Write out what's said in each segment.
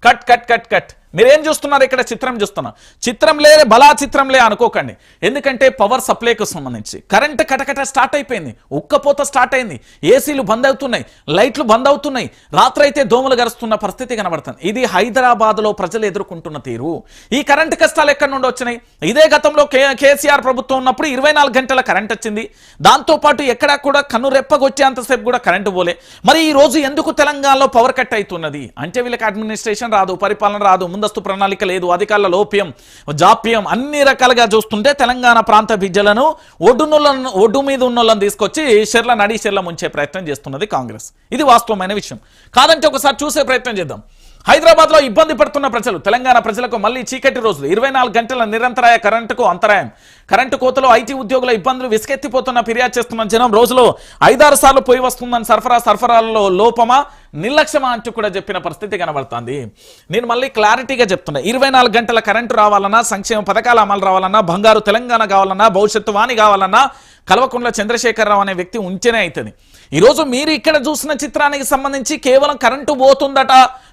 Cut cut cut cut మీరేం చూస్తున్నారు ఇక్కడ? చిత్రం చూస్తున్నా. చిత్రంలే బలా చిత్రంలే అనుకోకండి. ఎందుకంటే పవర్ సప్లైకు సంబంధించి కరెంట్ కటకట స్టార్ట్ అయిపోయింది, ఉక్కపోత స్టార్ట్ అయింది, ఏసీలు బంద్ అవుతున్నాయి, లైట్లు బంద్ అవుతున్నాయి, రాత్రి అయితే దోమలు గరుస్తున్న పరిస్థితి కనబడుతుంది. ఇది హైదరాబాద్లో ప్రజలు ఎదుర్కొంటున్న తీరు. ఈ కరెంటు కష్టాలు ఎక్కడి నుండి వచ్చినాయి? ఇదే గతంలో కేసీఆర్ ప్రభుత్వం ఉన్నప్పుడు 24 గంటల కరెంట్ వచ్చింది. దాంతోపాటు ఎక్కడా కూడా కన్నురెప్పగొచ్చేంతసేపు కూడా కరెంటు పోలే. మరి ఈ రోజు ఎందుకు తెలంగాణలో పవర్ కట్ అవుతున్నది అంటే వీళ్ళకి అడ్మినిస్ట్రేషన్ రాదు, పరిపాలన రాదు, ముందస్తు ప్రణాళిక లేదు, అధికారుల లోప్యం, జాప్యం, అన్ని రకాలుగా చూస్తుంటే తెలంగాణ ప్రాంత బిడ్డలను ఒడ్డు మీద ఉన్నోళ్ళని తీసుకొచ్చి నడి షెర్ల ముంచే ప్రయత్నం చేస్తున్నది కాంగ్రెస్. ఇది వాస్తవమైన విషయం కాదంటే ఒకసారి చూసే ప్రయత్నం చేద్దాం. హైదరాబాద్లో ఇబ్బంది పడుతున్న ప్రజలు, తెలంగాణ ప్రజలకు మళ్ళీ చీకటి రోజులు, 24 గంటల నిరంతరాయ కరెంటుకు అంతరాయం, కరెంటు కోతలో ఐటీ ఉద్యోగుల ఇబ్బందులు విసుకెత్తిపోతున్న ఫిర్యాదు చేస్తున్న జనం, రోజులో 5-6 సార్లు పోయి వస్తుందని సరఫరాలలో లోపమా నిర్లక్ష్యమా అంటూ కూడా చెప్పిన పరిస్థితి కనబడుతుంది. నేను మళ్ళీ క్లారిటీగా చెప్తున్నా, 24 గంటల కరెంటు రావాలన్నా, సంక్షేమ పథకాల అమలు రావాలన్నా, బంగారు తెలంగాణ కావాలన్నా, భవిష్యత్తు వాణి కావాలన్నా కల్వకుంట్ల చంద్రశేఖరరావు అనే వ్యక్తి ఉంచేనే అవుతుంది. ఈరోజు మీరు ఇక్కడ చూసిన చిత్రానికి సంబంధించి కేవలం కరెంటు పోతుందట,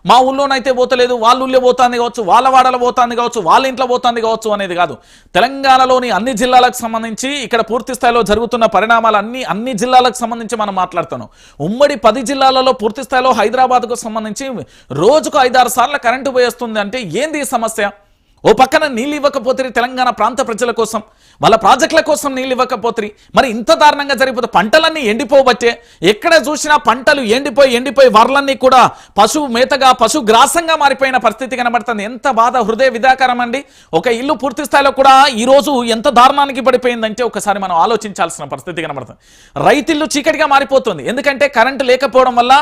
మా ఊళ్ళోనైతే పోతలేదు, వాళ్ళ ఊళ్ళో పోతుంది కావచ్చు, వాళ్ళ వాడలో పోతుంది కావచ్చు, వాళ్ళ ఇంట్లో పోతుంది కావచ్చు అనేది కాదు. తెలంగాణలోని అన్ని జిల్లాలకు సంబంధించి ఇక్కడ పూర్తి స్థాయిలో జరుగుతున్న పరిణామాలు అన్ని జిల్లాలకు సంబంధించి మనం మాట్లాడుతున్నాం. ఉమ్మడి 10 జిల్లాలలో పూర్తి స్థాయిలో హైదరాబాద్కు సంబంధించి రోజుకు 5-6 సార్లు కరెంటు పోయేస్తుంది అంటే ఏంది సమస్య? ఓ పక్కన నీళ్ళు ఇవ్వకపోతే తెలంగాణ ప్రాంత ప్రజల కోసం, వాళ్ళ ప్రాజెక్టుల కోసం నీళ్ళు ఇవ్వకపోతే మరి ఇంత దారుణంగా జరిగిపోతే పంటలన్నీ ఎండిపోబట్టే, ఎక్కడ చూసినా పంటలు ఎండిపోయి వర్లన్నీ కూడా పశువు మేతగా, పశు గ్రాసంగా మారిపోయిన పరిస్థితి కనబడుతుంది. ఎంత బాధ, హృదయ విదాకరం అండి. ఒక ఇల్లు పూర్తి స్థాయిలో కూడా ఈరోజు ఎంత దారుణానికి పడిపోయిందంటే ఒకసారి మనం ఆలోచించాల్సిన పరిస్థితి కనబడుతుంది. రైతిల్లు చీకటిగా మారిపోతుంది. ఎందుకంటే కరెంటు లేకపోవడం వల్ల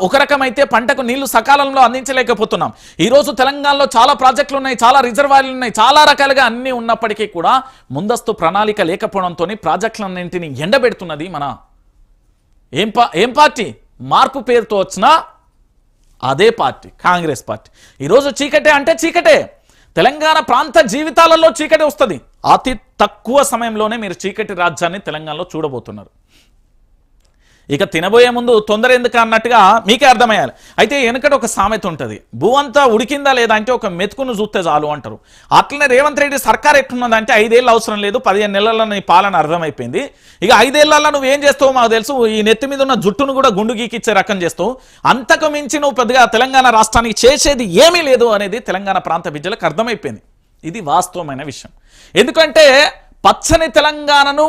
ఒక రకమైతే పంటకు నీళ్లు సకాలంలో అందించలేకపోతున్నాం. ఈరోజు తెలంగాణలో చాలా ప్రాజెక్టులు ఉన్నాయి, చాలా రిజర్వాయర్లు ఉన్నాయి, చాలా రకాలుగా అన్నీ ఉన్నప్పటికీ కూడా ముందస్తు ప్రణాళిక లేకపోవడంతో ప్రాజెక్టులన్నింటినీ ఎండబెడుతున్నది మన ఏం పార్టీ? మార్పు పేరుతో వచ్చిన అదే పార్టీ, కాంగ్రెస్ పార్టీ. ఈరోజు చీకటే అంటే చీకటే, తెలంగాణ ప్రాంత జీవితాలలో చీకటి వస్తుంది. అతి తక్కువ సమయంలోనే మీరు చీకటి రాజ్యాన్ని తెలంగాణలో చూడబోతున్నారు. ఇక తినబోయే ముందు తొందర ఎందుకు అన్నట్టుగా మీకే అర్థమయ్యాలి. అయితే వెనకటి ఒక సామెత ఉంటుంది, భూ అంతా ఉడికిందా లేదా అంటే ఒక మెతుకును చూస్తే చాలు అంటారు. అట్లనే రేవంత్ రెడ్డి సర్కార్ ఎట్లున్నదంటే 5 ఏళ్ళు అవసరం లేదు, 15 నెలల నీ పాలన అర్థమైపోయింది. ఇక 5 ఏళ్లలో నువ్వేం చేస్తావు మాకు తెలుసు, ఈ నెత్తి మీద ఉన్న జుట్టును కూడా గుండు గీకిచ్చే రకం చేస్తావు, అంతకు మించి నువ్వు పెద్దగా తెలంగాణ రాష్ట్రానికి చేసేది ఏమీ లేదు అనేది తెలంగాణ ప్రాంత బిడ్డలకు అర్థమైపోయింది. ఇది వాస్తవమైన విషయం. ఎందుకంటే పచ్చని తెలంగాణను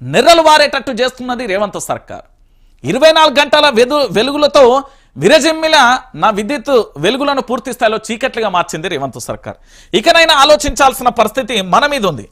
నెర్రలు వారేటట్టు చేస్తున్నది రేవంత్ సర్కార్. 24 గంటల వెలుగులతో విరజిమ్మిల నా విద్యుత్ వెలుగులను పూర్తి స్థాయిలో చీకట్లుగా మార్చింది రేవంత్ సర్కార్. ఇకనైనా ఆలోచించాల్సిన పరిస్థితి మన మీద ఉంది.